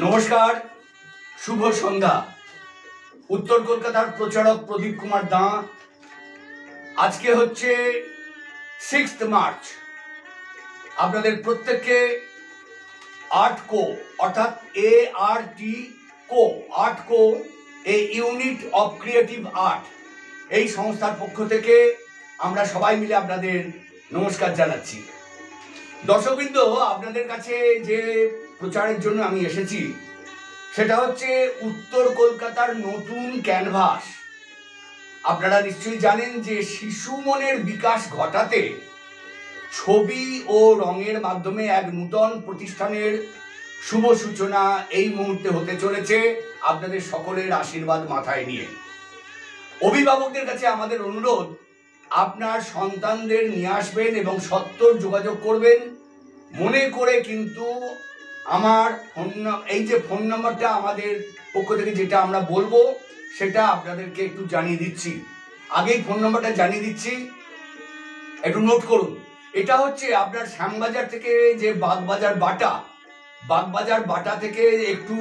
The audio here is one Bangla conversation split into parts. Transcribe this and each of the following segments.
নমস্কার, শুভ সন্ধ্যা। উত্তর কলকাতার প্রচারক প্রদীপ কুমার দাঁ। আজকে হচ্ছে 6 মার্চ। আপনাদের প্রত্যেককে আর্ট কো অর্থাৎ ART co art co A unit of creative art এই সংস্থার পক্ষ থেকে আমরা সবাই মিলে আপনাদের নমস্কার জানাচ্ছি। দর্শকবৃন্দ, আপনাদের কাছে যে প্রচারের জন্য আমি এসেছি সেটা হচ্ছে উত্তর কলকাতার নতুন ক্যানভাস। আপনারা নিশ্চয়ই জানেন যে শিশু মনের বিকাশ ঘটাতে ছবি ও রঙের মাধ্যমে এক নূতন প্রতিষ্ঠানের শুভ সূচনা এই মুহূর্তে হতে চলেছে, আপনাদের সকলের আশীর্বাদ মাথায় নিয়ে। অভিভাবকদের কাছে আমাদের অনুরোধ, আপনার সন্তানদের নিয়ে আসবেন এবং সত্বর যোগাযোগ করবেন। মনে করে কিন্তু আমার এই যে ফোন নাম্বারটা আমাদের পক্ষ থেকে যেটা আমরা বলবো সেটা আপনাদেরকে একটু জানিয়ে দিচ্ছি। আগেই ফোন নাম্বারটা জানিয়ে দিচ্ছি, একটু নোট করুন। এটা হচ্ছে আপনার শ্যামবাজার থেকে যে বাগবাজার বাটা থেকে একটু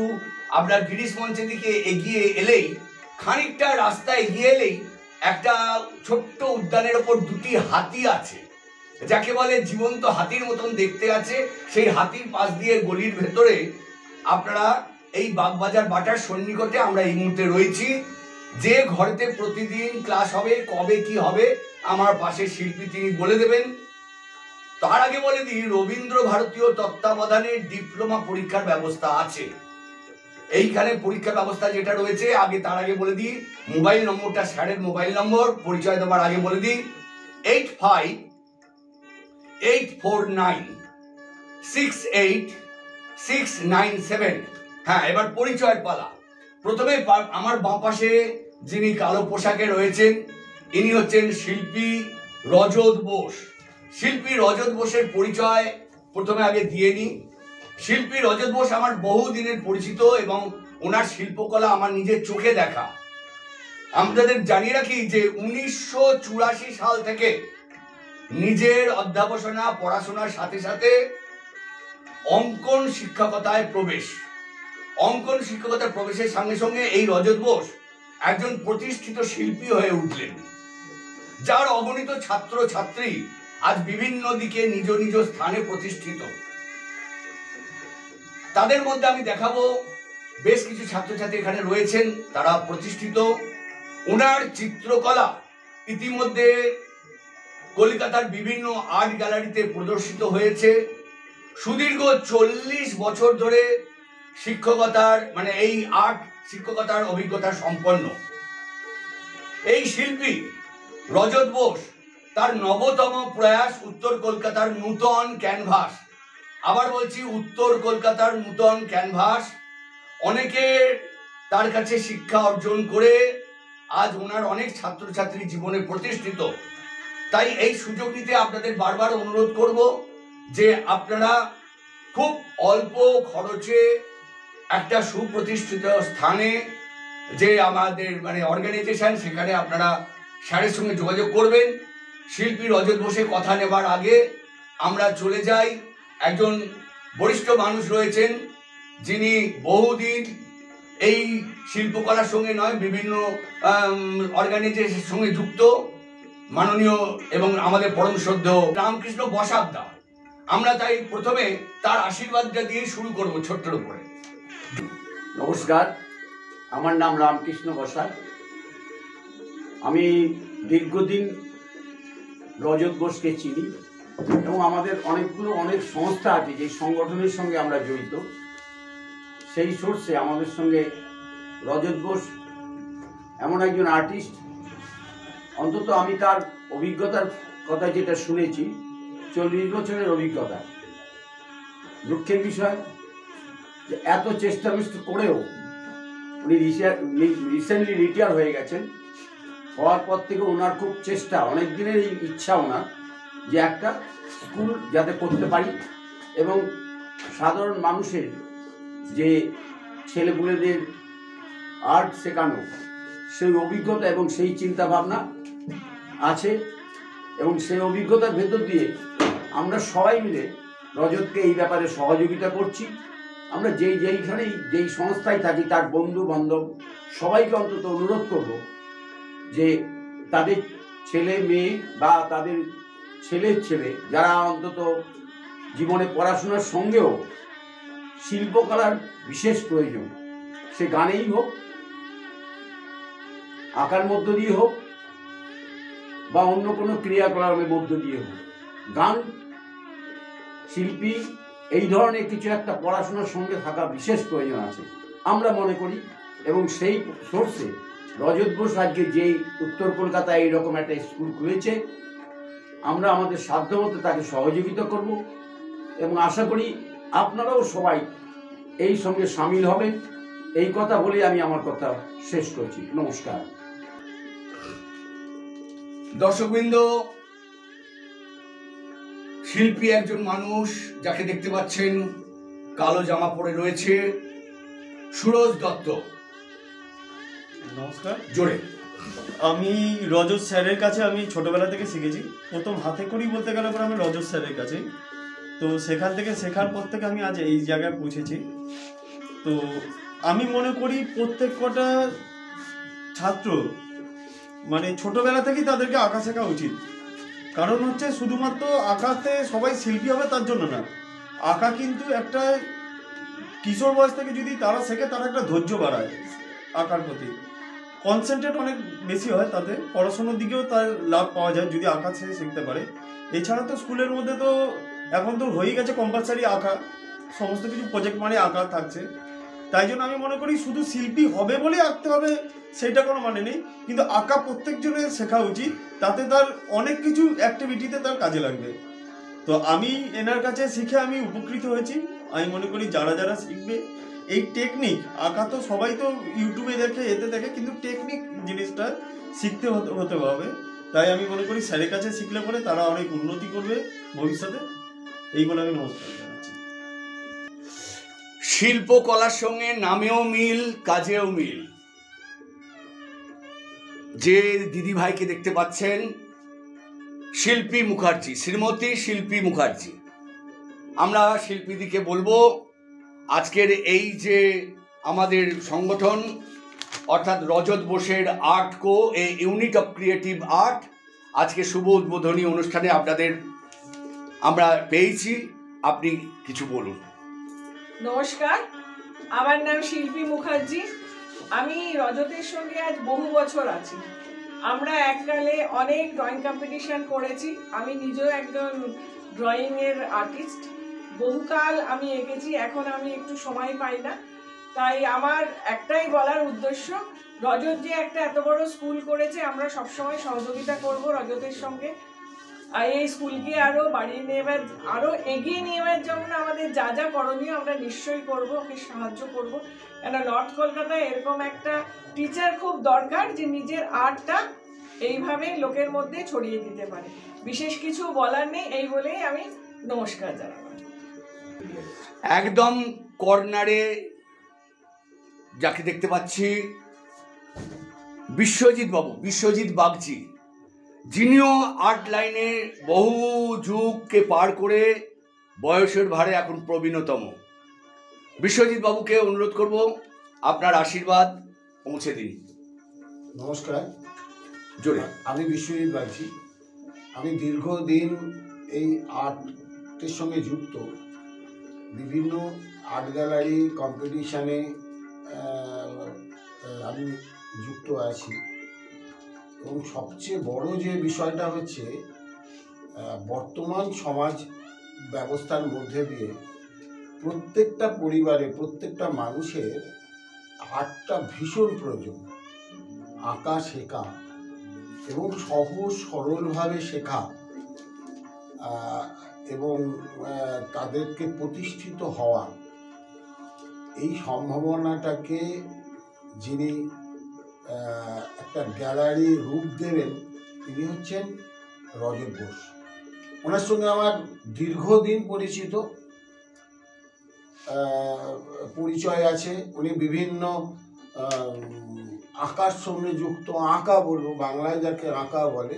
আপনার গিরিশ মঞ্চের দিকে এগিয়ে এলেই, খানিকটা রাস্তা এগিয়ে এলেই একটা ছোট্ট উদ্যানের ওপর দুটি হাতি আছে, যাকে বলে জীবন্ত হাতির মতন দেখতে আছে। সেই হাতির পাশ দিয়ে গলির ভেতরে আপনারা এই বাগবাজার বাটার সন্নিকটে আমরা এই মুহূর্তে রয়েছি। যে ঘরেতে প্রতিদিন ক্লাস হবে, কবে কি হবে আমার পাশে শিল্পী তিনি বলে দেবেন। তার আগে বলে দিই, রবীন্দ্র ভারতীয় তত্ত্বাবধানে ডিপ্লোমা পরীক্ষার ব্যবস্থা আছে। এইখানে পরীক্ষা ব্যবস্থা যেটা রয়েছে, তার আগে বলে দিই মোবাইল নম্বরটা, স্যারের মোবাইল নম্বর পরিচয় দেওয়ার আগে বলে দিই 8584968697। হ্যাঁ, এবার পরিচয়ের পালা। প্রথমে আমার বাঁ পাশে যিনি কালো পোশাকে রয়েছেন ইনি হচ্ছেন শিল্পী রজত বোস। শিল্পী রজত বোসের পরিচয় প্রথমে আগে দিয়ে নিই। শিল্পী রজত বোস আমার বহুদিনের পরিচিত এবং ওনার শিল্পকলা আমার নিজের চোখে দেখা। আপনাদের জানিয়ে রাখি যে 1984 সাল থেকে নিজের অধ্যাপনা পড়াশোনার সাথে সাথে অঙ্কন শিক্ষকতায় প্রবেশের সঙ্গে সঙ্গে এই রজত বোস একজন প্রতিষ্ঠিত শিল্পী হয়ে উঠলেন, যার অগণিত ছাত্র ছাত্রী আজ বিভিন্ন দিকে নিজ নিজ স্থানে প্রতিষ্ঠিত। তাদের মধ্যে আমি দেখাবো বেশ কিছু ছাত্রছাত্রী এখানে রয়েছেন, তারা প্রতিষ্ঠিত। ওনার চিত্রকলা ইতিমধ্যে কলকাতার বিভিন্ন আর্ট গ্যালারিতে প্রদর্শিত হয়েছে। সুদীর্ঘ 40 বছর ধরে শিক্ষকতার এই আর্ট শিক্ষকতার অভিজ্ঞতা সম্পন্ন এই শিল্পী রজত বোস তার নবতম প্রয়াস উত্তর কলকাতার নূতন ক্যানভাস। আবার বলছি, উত্তর কলকাতার নূতন ক্যানভাস। অনেকে তার কাছে শিক্ষা অর্জন করে আজ ওনার অনেক ছাত্রছাত্রী জীবনে প্রতিষ্ঠিত। তাই এই সুযোগ নিতে আপনাদের বারবার অনুরোধ করব যে আপনারা খুব অল্প খরচে একটা সুপ্রতিষ্ঠিত স্থানে যে আমাদের অর্গানাইজেশন, সেখানে আপনারা স্যারের সঙ্গে যোগাযোগ করবেন। শিল্পী রজত বোসে কথা নেবার আগে আমরা চলে যাই, একজন বরিষ্ঠ মানুষ রয়েছেন যিনি বহুদিন এই শিল্পকলার সঙ্গে নয় বিভিন্ন অর্গানাইজেশনের সঙ্গে যুক্ত, মাননীয় এবং আমাদের পরম শ্রদ্ধেয় রামকৃষ্ণ বসাক দা। আমরা তাই প্রথমে তার আশীর্বাদটা দিয়ে শুরু করব ছোট্টর উপরে। নমস্কার, আমার নাম রামকৃষ্ণ বসাক। আমি দীর্ঘদিন রজত বোসকে চিনি এবং আমাদের অনেক সংস্থা আছে যে সংগঠনের সঙ্গে আমরা জড়িত। সেই সোর্সে আমাদের সঙ্গে রজত বোস এমন একজন আর্টিস্ট, অন্তত আমি তার অভিজ্ঞতার কথা যেটা শুনেছি 40 বছরের অভিজ্ঞতা। দুঃখের বিষয় যে এত চেষ্টা করেও উনি রিসেন্টলি রিটায়ার হয়ে গেছেন। হওয়ার পর থেকে ওনার খুব চেষ্টা, অনেক দিনের এই ইচ্ছা ওনার যে একটা স্কুল যাতে করতে পারি এবং সাধারণ মানুষের যে ছেলেপুলেদের আর্ট শেখানো সেই অভিজ্ঞতা এবং সেই চিন্তা ভাবনা আছে। এবং সেই অভিজ্ঞতার ভেতর দিয়ে আমরা সবাই মিলে রজতকে এই ব্যাপারে সহযোগিতা করছি। আমরা যেইখানেই যেই সংস্থায় থাকি তার বন্ধু বান্ধব সবাইকে অন্তত অনুরোধ করব যে তাদের ছেলে মেয়ে বা তাদের ছেলের ছেলে যারা অন্তত জীবনে পড়াশোনার সঙ্গেও শিল্পকলার বিশেষ প্রয়োজন, সে গানেই হোক, আঁকার মধ্য দিয়ে হোক বা অন্য কোনো ক্রিয়াকলাপের মধ্য দিয়ে হোক, গান শিল্পী এই ধরনের কিছু একটা পড়াশোনার সঙ্গে থাকা বিশেষ প্রয়োজন আছে আমরা মনে করি। এবং সেই সোর্সে রজত বোস আজকে যেই উত্তর কলকাতায় এইরকম একটা স্কুল খুলেছে, আমরা আমাদের সাধ্যমতো তাকে সহযোগিতা করব এবং আশা করি আপনারাও সবাই এই সঙ্গে সামিল হবেন। এই কথা বলে আমি আমার কথা শেষ করছি। নমস্কার। দর্শকবৃন্দ, শিল্পী একজন মানুষ যাকে দেখতে পাচ্ছেন কালো জামা পরে রয়েছে, সুরজ দত্ত। নমস্কার। জোরে। আমি রজত স্যারের কাছে আমি ছোটবেলা থেকে শিখেছি। প্রথম হাতে করি বলতে গেলে পরে আমি রজত স্যারের কাছে, তো সেখান থেকে শেখার পর থেকে আমি আজ এই জায়গায় পৌঁছেছি। তো আমি মনে করি প্রত্যেক কটা ছাত্র মানে ছোটবেলা থেকেই তাদেরকে আঁকা শেখা উচিত। কারণ হচ্ছে শুধুমাত্র আঁকাতে সবাই শিল্পী হবে তার জন্য না, আঁকা কিন্তু একটা কিশোর বয়স থেকে যদি তারা শেখে তারা একটা ধৈর্য বাড়ায়, আঁকার প্রতি কনসেন্ট্রেট অনেক বেশি হয়, তাতে পড়াশোনার দিকেও তার লাভ পাওয়া যায় যদি আঁকা সে শিখতে পারে। এছাড়া তো স্কুলের মধ্যে তো এখন তো হয়ে গেছে কম্পালসারি আঁকা, সমস্ত কিছু প্রজেক্ট মানে আঁকা থাকছে। তাই জন্য আমি মনে করি শুধু শিল্পী হবে বলে আঁকতে হবে সেইটা কোনো মানে নেই, কিন্তু আঁকা প্রত্যেকজনের শেখা উচিত, তাতে তার অনেক কিছু অ্যাক্টিভিটিতে তার কাজে লাগবে। তো আমি এনার কাছে শিখে আমি উপকৃত হয়েছি। আমি মনে করি যারা যারা শিখবে এই টেকনিক, আঁকা তো সবাই তো ইউটিউবে দেখে এতে দেখে, কিন্তু টেকনিক জিনিসটা শিখতে হতে হবে। তাই আমি মনে করি স্যারের কাছে শিখলে পরে তারা অনেক উন্নতি করবে ভবিষ্যতে, এই বলে আমি নমস্কার জানাচ্ছি। শিল্পকলার সঙ্গে নামেও মিল, কাজেও মিল। যে দিদি ভাইকে দেখতে পাচ্ছেন, শিল্পী মুখার্জি, শ্রীমতী শিল্পী মুখার্জি। আমরা শিল্পীদিকে বলবো আজকের এই যে আমাদের সংগঠন অর্থাৎ রজত বোসের art co, A unit of creative art, আজকে শুভ উদ্বোধনী অনুষ্ঠানে আপনাদের আমরা পেয়েছি। আপনি কিছু বলুন। নমস্কার, আমার নাম শিল্পী মুখার্জি। আমি রজতের সঙ্গে আজ বহু বছর আছি। আমরা এককালে অনেক ড্রয়িং কম্পিটিশন করেছি। আমি নিজেও একজন ড্রয়িংয়ের আর্টিস্ট। বহুকাল আমি এঁকেছি, এখন আমি একটু সময় পাই না। তাই আমার একটাই বলার উদ্দেশ্য, রজত যে একটা এত বড় স্কুল করেছে, আমরা সবসময় সহযোগিতা করব রজতের সঙ্গে। আর এই স্কুলকে আরও বাড়িয়ে নেবার, আরও এগিয়ে নেওয়ার জন্য আমাদের যা যা করণীয় আমরা নিশ্চয়ই করব, ওকে সাহায্য করব। কেন নর্থ কলকাতায় এরকম একটা টিচার খুব দরকার যে নিজের আর্টটা এইভাবে লোকের মধ্যে ছড়িয়ে দিতে পারে। বিশেষ কিছু বলার নেই, এই বলেই আমি নমস্কার জানাবো। একদম কর্নারে যাকে দেখতে পাচ্ছি, বিশ্বজিৎ বাবু, বিশ্বজিৎ বাগচি, যিনিও আর্ট লাইনে বহু যুগকে পার করে বয়সের ভারে এখন প্রবীণতম। বিশ্বজিৎ বাবুকে অনুরোধ করব আপনার আশীর্বাদ পৌঁছে দিন। নমস্কার। জোরে। আমি বিশ্বজিৎ বাগচি। আমি দীর্ঘদিন এই আর্টের সঙ্গে যুক্ত, বিভিন্ন আর্ট গ্যালারি কম্পিটিশানে আমি যুক্ত আছি। এবং সবচেয়ে বড় যে বিষয়টা হচ্ছে, বর্তমান সমাজ ব্যবস্থার মধ্যে দিয়ে প্রত্যেকটা পরিবারে, প্রত্যেকটা মানুষের আর্টটা ভীষণ প্রয়োজন। আঁকা শেখা এবং সহজ সরলভাবে শেখা এবং তাদেরকে প্রতিষ্ঠিত হওয়া, এই সম্ভাবনাটাকে যিনি একটা গ্যালারি রূপ দেবেন, তিনি হচ্ছেন রজত বোস। ওনার সঙ্গে আমার দীর্ঘদিন পরিচয় আছে। উনি বিভিন্ন আঁকার সঙ্গে যুক্ত, আঁকা বলবো, বাংলায় যাকে আঁকা বলে,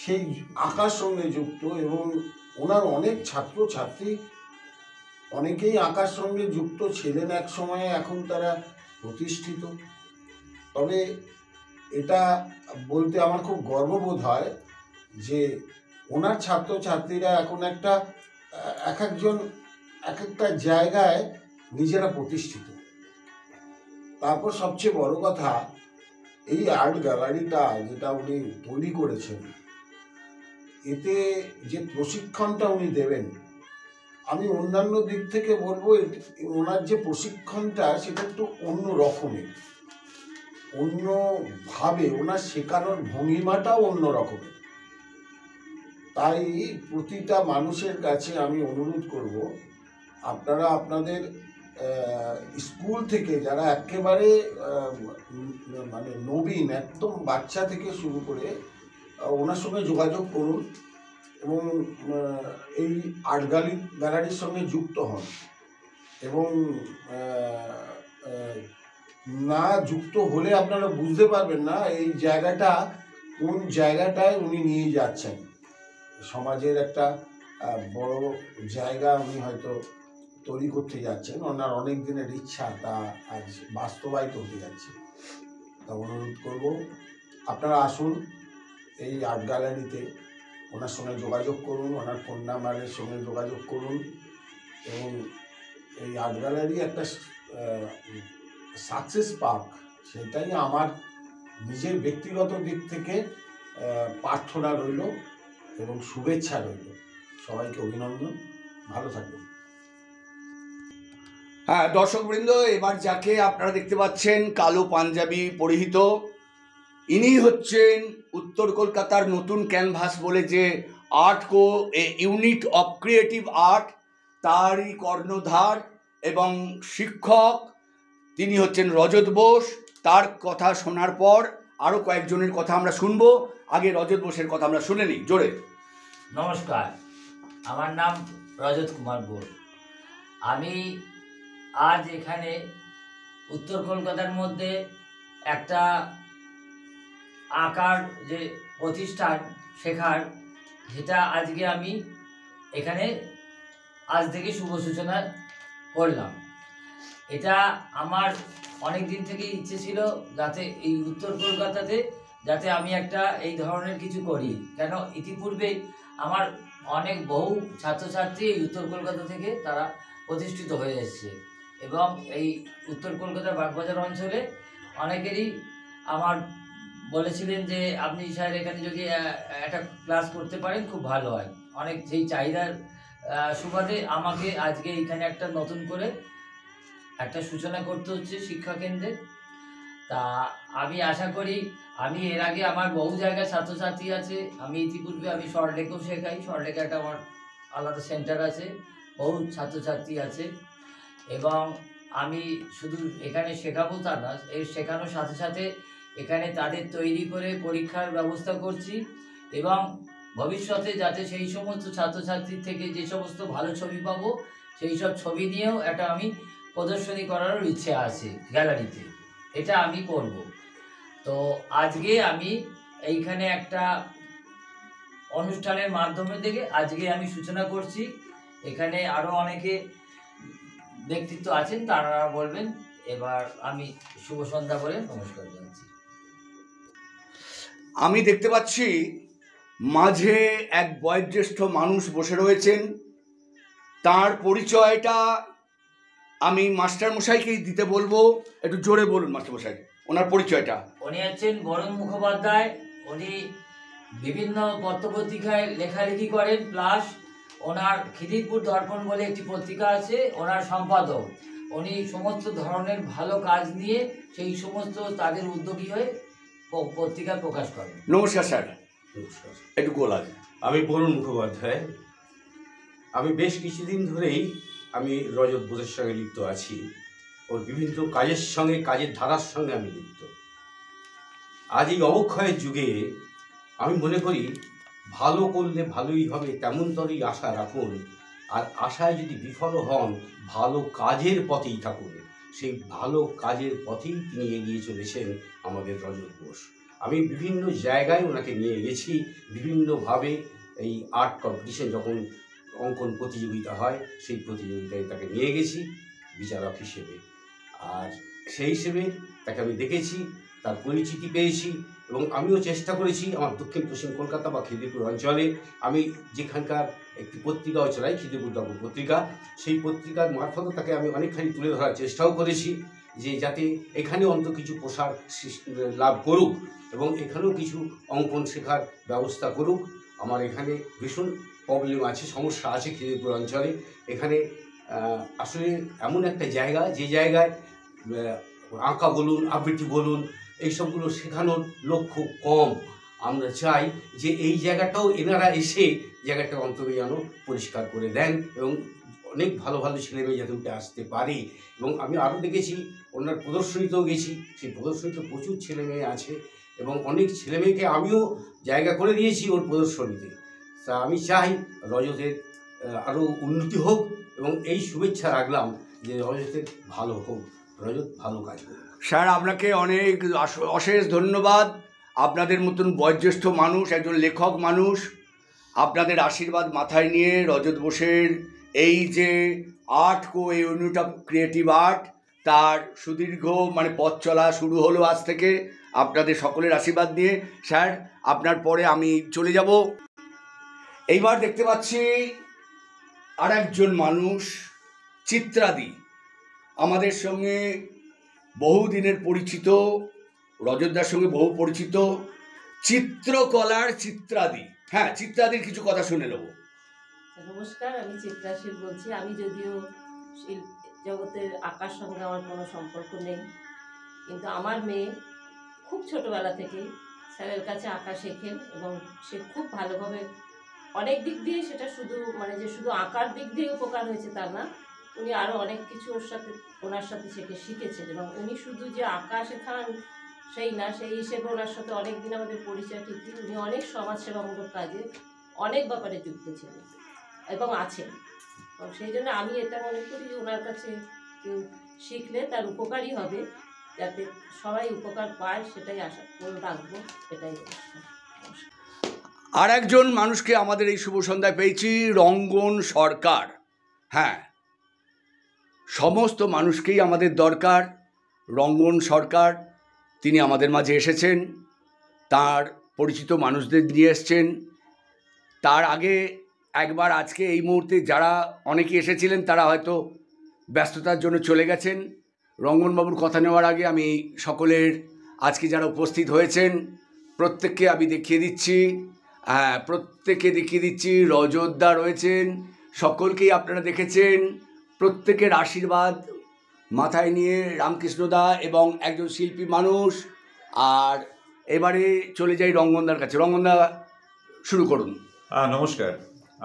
সেই আঁকার সঙ্গে যুক্ত। এবং ওনার অনেক ছাত্র ছাত্রী অনেকেই আঁকার সঙ্গে যুক্ত ছিলেন এক সময়ে, এখন তারা প্রতিষ্ঠিত। তবে এটা বলতে আমার খুব গর্ববোধ হয় যে ওনার ছাত্রছাত্রীরা এখন এক একজন এক একটা জায়গায় নিজেরা প্রতিষ্ঠিত। তারপর সবচেয়ে বড় কথা, এই আর্ট গ্যালারিটা যেটা উনি তৈরি করেছেন, এতে যে প্রশিক্ষণটা উনি দেবেন, আমি অন্যান্য দিক থেকে বলবো ওনার যে প্রশিক্ষণটা সেটা একটু অন্য রকমের, অন্যভাবে ওনার শেখানোর ভঙ্গিমাটাও অন্য রকমের। তাই প্রতিটা মানুষের কাছে আমি অনুরোধ করব, আপনারা আপনাদের স্কুল থেকে যারা একেবারে মানে নবীন, একদম বাচ্চা থেকে শুরু করে ওনার সঙ্গে যোগাযোগ করুন এবং এই আর্ট গ্যালারির সঙ্গে যুক্ত হন। এবং না যুক্ত হলে আপনারা বুঝতে পারবেন না এই জায়গাটা কোন জায়গাটায় উনি নিয়ে যাচ্ছেন। সমাজের একটা বড় জায়গা উনি হয়তো তৈরি করতে যাচ্ছেন, ওনার অনেক দিনের ইচ্ছা তা আজ বাস্তবায়িত হতে যাচ্ছে। তা অনুরোধ করব, আপনারা আসুন এই আর্ট গ্যালারিতে, ওনার সঙ্গে যোগাযোগ করুন, ওনার ফোন নাম্বারের সঙ্গে যোগাযোগ করুন। এবং এই আর্ট গ্যালারি একটা সাকসেস পাক, সেটাই আমার নিজের ব্যক্তিগত দিক থেকে প্রার্থনা রইল এবং শুভেচ্ছা রইল। সবাইকে অভিনন্দন, ভালো থাকবেন। হ্যাঁ দর্শকবৃন্দ, এবার যাকে আপনারা দেখতে পাচ্ছেন কালো পাঞ্জাবি পরিহিত, ইনি হচ্ছেন উত্তর কলকাতার নতুন ক্যানভাস বলে যে art unit of creative art, তারই কর্ণধার এবং শিক্ষক। তিনি হচ্ছেন রজত বোস। তার কথা শোনার পর আরও কয়েকজনের কথা আমরা শুনবো। আগে রজত বোসের কথা আমরা শুনে নিই জোরে। নমস্কার, আমার নাম রজত কুমার বোস। আমি আজ এখানে উত্তর কলকাতার মধ্যে একটা আঁকার যে প্রতিষ্ঠান শেখার, সেটা আজকে আমি এখানে আজ থেকে শুভ সূচনা করলাম। এটা আমার অনেক দিন থেকে ইচ্ছে ছিল যাতে এই উত্তর কলকাতাতে যাতে আমি একটা এই ধরনের কিছু করি। কেন ইতিপূর্বেই আমার অনেক বহু ছাত্রছাত্রী এই উত্তর কলকাতা থেকে তারা প্রতিষ্ঠিত হয়ে এসছে এবং এই উত্তর কলকাতার বাগবাজার অঞ্চলে অনেকেরই আমার বলেছিলেন যে আপনি স্যার এখানে যদি একটা ক্লাস করতে পারেন খুব ভালো হয়। অনেক সেই চাহিদার সুবাদে আমাকে আজকে এখানে একটা নতুন করে একটা সূচনা করতে হচ্ছে শিক্ষা কেন্দ্রে। তা আমি আশা করি, আমি এর আগে আমার বহু জায়গায় ছাত্রছাত্রী আছে, আমি ইতিপূর্বে আমি সল্টলেকেও শেখাই, সল্টলেকে একটা আমার আলাদা সেন্টার আছে, বহু ছাত্রছাত্রী আছে এবং আমি শুধু এখানে শেখাবো তা না, এই শেখানোর সাথে সাথে এখানে তাদের তৈরি করে পরীক্ষার ব্যবস্থা করছি এবং ভবিষ্যতে যাতে সেই সমস্ত ছাত্রছাত্রীর থেকে যে সমস্ত ভালো ছবি পাবো সেই সব ছবি নিয়েও একটা আমি প্রদর্শনী করার ইচ্ছে আছে গ্যালারিতে, এটা আমি করব। তো আজকে আমি এইখানে একটা অনুষ্ঠানের মাধ্যমে থেকে আজকে আমি সূচনা করছি। এখানে আরও অনেকে ব্যক্তিত্ব আছেন, তারা বলবেন। এবার আমি শুভ সন্ধ্যা করে নমস্কার জানাচ্ছি। আমি দেখতে পাচ্ছি মাঝে এক বয়োজ্যেষ্ঠ মানুষ বসে রয়েছেন। তার পরিচয়টা আমি মাস্টারমশাইকেই দিতে বলবো। একটু জোরে বলুন মাস্টারমশাই ওনার পরিচয়টা। উনি হচ্ছেন বরুণ মুখোপাধ্যায়। উনি বিভিন্ন পত্রপত্রিকায় লেখালেখি করেন, প্লাস ওনার খিদিরপুর দর্পণ বলে একটি পত্রিকা আছে, ওনার সম্পাদক। উনি সমস্ত ধরনের ভালো কাজ নিয়ে সেই সমস্ত তাদের উদ্যোগী হয়ে পত্রিকা প্রকাশ করেন। নমস্কার স্যার। নমস্কার, একটু গোলা। আমি বরুণ মুখোপাধ্যায়। আমি বেশ কিছুদিন ধরেই আমি রজত বোসের সঙ্গে লিপ্ত আছি। ওর বিভিন্ন কাজের সঙ্গে, কাজের ধারার সঙ্গে আমি লিপ্ত। আজ এই অবক্ষয়ের যুগে আমি মনে করি ভালো করলে ভালোই হবে, তেমনতরই আশা রাখুন। আর আশায় যদি বিফল হন, ভালো কাজের পথেই থাকুন। সেই ভালো কাজের পথেই তিনি এগিয়ে চলেছেন আমাদের রজত বোস। আমি বিভিন্ন জায়গায় ওনাকে নিয়ে গেছি, বিভিন্নভাবে এই আর্ট কম্পিটিশন যখন অঙ্কন প্রতিযোগিতা হয়, সেই প্রতিযোগিতায় তাকে নিয়ে গেছি বিচারক হিসেবে। আর সেই হিসেবে তাকে আমি দেখেছি, তার পরিচিতি পেয়েছি এবং আমিও চেষ্টা করেছি আমার দক্ষিণ পশ্চিম কলকাতা বা খিদিরপুর অঞ্চলে আমি যেখানকার একটি পত্রিকাও চালাই, খিদিরপুর দর্পণ পত্রিকা, সেই পত্রিকার মারফত তাকে আমি অনেকখানি তুলে ধরার চেষ্টাও করেছি যে যাতে এখানেও অন্তত কিছু প্রসার লাভ করুক এবং এখানেও কিছু অঙ্কন শেখার ব্যবস্থা করুক। আমার এখানে ভীষণ প্রবলেম আছে, সমস্যা আছে খিদিরপুর অঞ্চলে। এখানে আসলে এমন একটা জায়গা যে জায়গায় আঁকা বলুন, আবৃত্তি বলুন, এইসবগুলো শেখানোর লোক খুব কম। আমরা চাই যে এই জায়গাটাও এনারা এসে জায়গাটা অন্তত যেন পরিষ্কার করে দেন এবং অনেক ভালো ভালো ছেলেমেয়ে যাতে উঠে আসতে পারে। এবং আমি আরও দেখেছি ওনার প্রদর্শনীতেও গেছি, সেই প্রদর্শনীতে প্রচুর ছেলেমেয়ে আছে এবং অনেক ছেলেমেয়েকে আমিও জায়গা করে দিয়েছি ওর প্রদর্শনীতে। তা আমি চাই রজতের আরও উন্নতি হোক এবং এই শুভেচ্ছা রাখলাম যে রজতের ভালো হোক, রজত ভালো কাজ করুক। স্যার, আপনাকে অনেক অশেষ ধন্যবাদ। আপনাদের মতন বয়োজ্যেষ্ঠ মানুষ, একজন লেখক মানুষ, আপনাদের আশীর্বাদ মাথায় নিয়ে রজত বোসের এই যে art unit of creative art তার সুদীর্ঘ পথ চলা শুরু হলো আজ থেকে আপনাদের সকলের আশীর্বাদ নিয়ে। স্যার, আপনার পরে আমি চলে যাব। এইবার দেখতে পাচ্ছি আর একজন মানুষ, চিত্রাদি, আমাদের সঙ্গে বহুদিনের পরিচিত, রজতদার সঙ্গে বহু পরিচিত, চিত্রকলার চিত্রাদি। হ্যাঁ, চিত্রাদির কিছু কথা শুনে নেব। নমস্কার, আমি চিত্রাশীল বলছি। আমি যদিও শিল্প জগতের আঁকার সঙ্গে আমার কোনো সম্পর্ক নেই, কিন্তু আমার মেয়ে খুব ছোটোবেলা থেকেই স্যারের কাছে আঁকা শেখেন এবং সে খুব ভালোভাবে অনেক দিক দিয়ে, সেটা শুধু যে শুধু আঁকার দিক দিয়ে উপকার হয়েছে তা না, উনি আরও অনেক কিছু ওনার সাথে শিখেছেন এবং উনি শুধু যে আঁকা শেখান সেই না, সেই হিসেবে ওনার সাথে অনেক দিন আমাদের পরিচয় ঠিকই। উনি অনেক সমাজসেবামূলক কাজে অনেক ব্যাপারে যুক্ত ছিলেন এবং আছেন, এবং সেই জন্য আমি এটা মনে করি যে ওনার কাছে কেউ শিখলে তার উপকারই হবে, যাতে সবাই উপকার পায় সেটাই আশা করে রাখবো, এটাই। আর একজন মানুষকে আমাদের এই শুভ সন্ধ্যায় পেয়েছি, রঙ্গন সরকার। হ্যাঁ, সমস্ত মানুষকেই আমাদের দরকার। রঙ্গন সরকার, তিনি আমাদের মাঝে এসেছেন, তার পরিচিত মানুষদের নিয়ে এসছেন। তার আগে একবার আজকে এই মুহূর্তে যারা অনেকে এসেছিলেন তারা হয়তো ব্যস্ততার জন্য চলে গেছেন। রঙ্গনবাবুর কথা নেওয়ার আগে আমি সকলের আজকে যারা উপস্থিত হয়েছেন প্রত্যেককে আমি দেখিয়ে দিচ্ছি। হ্যাঁ, প্রত্যেককে দেখিয়ে দিচ্ছি। রজতদা রয়েছেন, সকলকেই আপনারা দেখেছেন। প্রত্যেকের আশীর্বাদ মাথায় নিয়ে রামকৃষ্ণদা এবং একজন শিল্পী মানুষ। আর এবারে চলে যাই রঙ্গনদার কাছে। রঙ্গনদা, শুরু করুন। নমস্কার,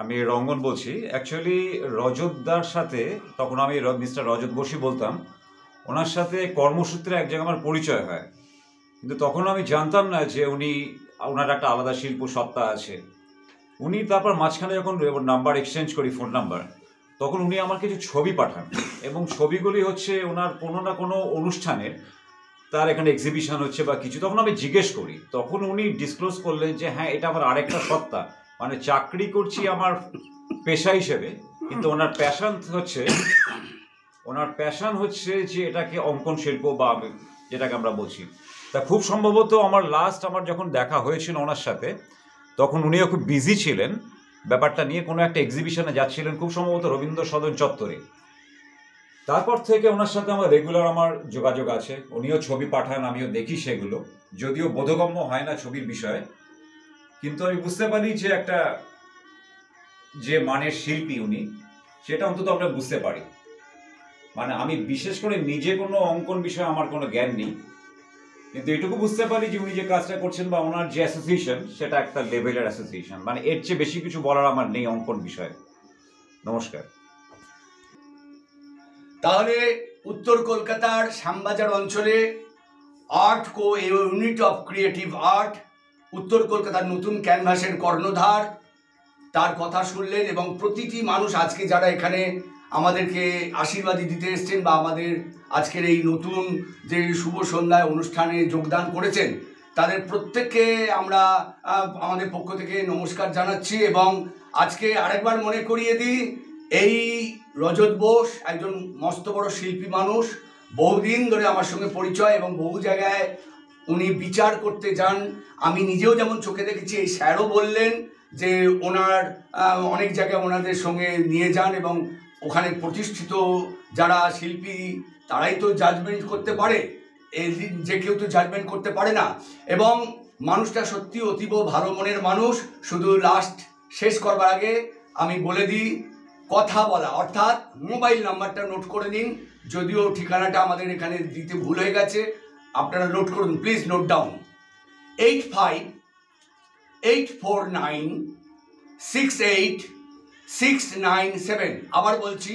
আমি রঙ্গন বলছি। অ্যাকচুয়ালি রজতদার সাথে তখন আমি মিস্টার রজত বসি বলতাম, ওনার সাথে কর্মসূত্রে এক জায়গায় আমার পরিচয় হয়, কিন্তু তখন আমি জানতাম না যে ওনার একটা আলাদা শিল্প সত্তা আছে। উনি তারপর মাঝখানে যখন নাম্বার এক্সচেঞ্জ করি, ফোন নাম্বার, তখন উনি আমার কিছু ছবি পাঠান এবং ছবিগুলি হচ্ছে ওনার কোনো না কোনো অনুষ্ঠানের, তার এখানে এক্সিবিশন হচ্ছে বা কিছু। তখন আমি জিজ্ঞেস করি, তখন উনি ডিসক্লোজ করলেন যে হ্যাঁ, এটা আমার আরেকটা সত্তা, চাকরি করছি আমার পেশা হিসেবে, কিন্তু ওনার প্যাশন হচ্ছে যে এটাকে অঙ্কন শিল্প বা যেটাকে আমরা বলছি। তা খুব সম্ভবত আমার যখন দেখা হয়েছিল ওনার সাথে, তখন উনিও খুব বিজি ছিলেন ব্যাপারটা নিয়ে, কোনো একটা এক্সিবিশনে যাচ্ছিলেন, খুব সম্ভবত রবীন্দ্র সদন চত্বরে। তারপর থেকে ওনার সাথে আমার রেগুলার যোগাযোগ আছে। উনিও ছবি পাঠান, আমিও দেখি সেগুলো, যদিও বোধগম্য হয় না ছবির বিষয়ে, কিন্তু আমি বুঝতে পারি যে একটা যে মানের শিল্পী উনি, সেটা অন্তত আমরা বুঝতে পারি। আমি বিশেষ করে নিজে কোনো অঙ্কন বিষয়ে আমার কোনো জ্ঞান নেই, কিন্তু এটুকু বুঝতে পারি যে উনি যে কাজটা করছেন বা ওনার যে অ্যাসোসিয়েশন, সেটা একটা লেভেলের অ্যাসোসিয়েশন। এর চেয়ে বেশি কিছু বলার আমার নেই অঙ্কন বিষয়ে। নমস্কার। তাহলে উত্তর কলকাতার শ্যামবাজার অঞ্চলে art unit of creative art, উত্তর কলকাতার নতুন ক্যানভাসের কর্ণধার, তার কথা শুনলেন। এবং প্রতিটি মানুষ আজকে যারা এখানে আমাদেরকে আশীর্বাদী দিতে এসছেন বা আমাদের আজকের এই নতুন যে শুভ সন্ধ্যায় অনুষ্ঠানে যোগদান করেছেন, তাদের প্রত্যেককে আমরা আমাদের পক্ষ থেকে নমস্কার জানাচ্ছি। এবং আজকে আরেকবার মনে করিয়ে দিই, এই রজত বোস একজন মস্ত বড় শিল্পী মানুষ, বহুদিন ধরে আমার সঙ্গে পরিচয় এবং বহু জায়গায় উনি বিচার করতে যান। আমি নিজেও যেমন চোখে দেখেছি, এই স্যারও বললেন যে ওনার অনেক জায়গায় ওনাদের সঙ্গে নিয়ে যান এবং ওখানে প্রতিষ্ঠিত যারা শিল্পী তারাই তো জাজমেন্ট করতে পারে, যে কেউ তো জাজমেন্ট করতে পারে না। এবং মানুষটা সত্যি অতীব ভালো মনের মানুষ। শুধু লাস্ট শেষ করবার আগে আমি বলে দিই, কথা বলা অর্থাৎ মোবাইল নাম্বারটা নোট করে নিন, যদিও ঠিকানাটা আমাদের এখানে দিতে ভুল হয়ে গেছে, আপনারা নোট করুন, প্লিজ নোট ডাউন। 85-849-68697। আবার বলছি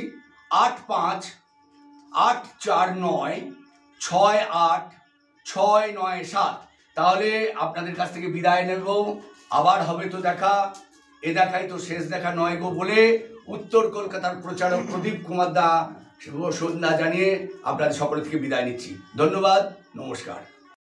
85-849-68-697। তাহলে আপনাদের কাছ থেকে বিদায় নেব। আবার হবে তো দেখা, এ দেখাই তো শেষ দেখা নয় গো বলে উত্তর কলকাতার প্রচারক প্রদীপ কুমার দা শুভ সন্ধ্যা জানিয়ে আপনাদের সকল থেকে বিদায় নিচ্ছি। ধন্যবাদ, নমস্কার।